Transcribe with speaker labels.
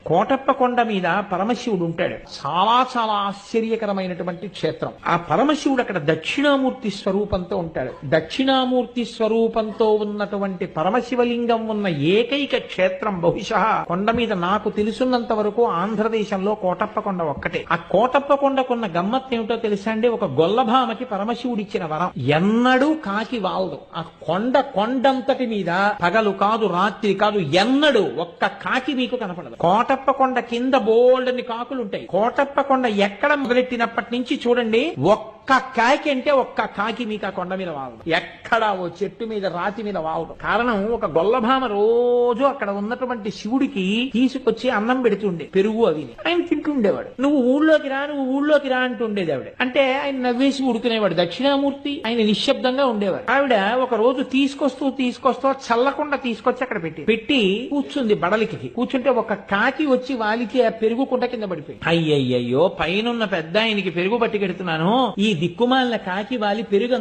Speaker 1: కోటప్ప కొండ మీద పరమశివుడు ఉంటాడు. చాలా చాలా ఆశ్చర్యకరమైనటువంటి క్షేత్రం. ఆ పరమశివుడు అక్కడ దక్షిణామూర్తి స్వరూపంతో ఉంటాడు. దక్షిణామూర్తి స్వరూపంతో ఉన్నటువంటి పరమశివలింగం ఉన్న ఏకైక క్షేత్రం బహుశా కొండ మీద నాకు తెలుసున్నంత వరకు ఆంధ్రదేశంలో కోటప్ప కొండ ఒక్కటే. ఆ కోటప్ప కొండకున్న గమ్మత్ ఏమిటో తెలుసా అండి? ఒక గొల్లభామకి పరమశివుడిచ్చిన వరం, ఎన్నడూ కాకి వాలదు. ఆ కొండంతటి మీద పగలు కాదు రాత్రి కాదు ఎన్నడూ ఒక్క కాకి మీకు కనపడదు. కోటప్ప కొండ కింద బోల్డని కాకులు ఉంటాయి. కోటప్ప కొండ ఎక్కడ మొదలెట్టినప్పటి నుంచి చూడండి, ఒక్క కాకి అంటే ఒక్క కాకి మీకు ఆ కొండ మీద వాలదు. ఎక్కడ ఓ చెట్టు మీద రాతి మీద వాలదు. కారణం, ఒక గొల్లభామ రోజు అక్కడ ఉన్నటువంటి శివుడికి తీసుకొచ్చి అన్నం పెడుతుండే, పెరుగు అవి ఆయన తింటుండేవాడు. నువ్వు ఊళ్ళోకి రా అంటుండేది ఆవిడ. అంటే ఆయన నవ్వేసి ఉడుకునేవాడు. దక్షిణామూర్తి ఆయన నిశ్శబ్దంగా ఉండేవాడు. ఆవిడ ఒక రోజు తీసుకొస్తూ చల్లకుండా తీసుకొచ్చి అక్కడ పెట్టి కూర్చుంది. బడలికి కూర్చుంటే ఒక కాకి వచ్చి వాలికి ఆ పెరుగు కుండ కింద పడిపోయి, అయ్యయ్యో పైనున్న పెద్ద ఆయనకి పెరుగు పట్టుకెడుతున్నాను, ఈ దిక్కుమాలిన కాకి వాలి పెరుగు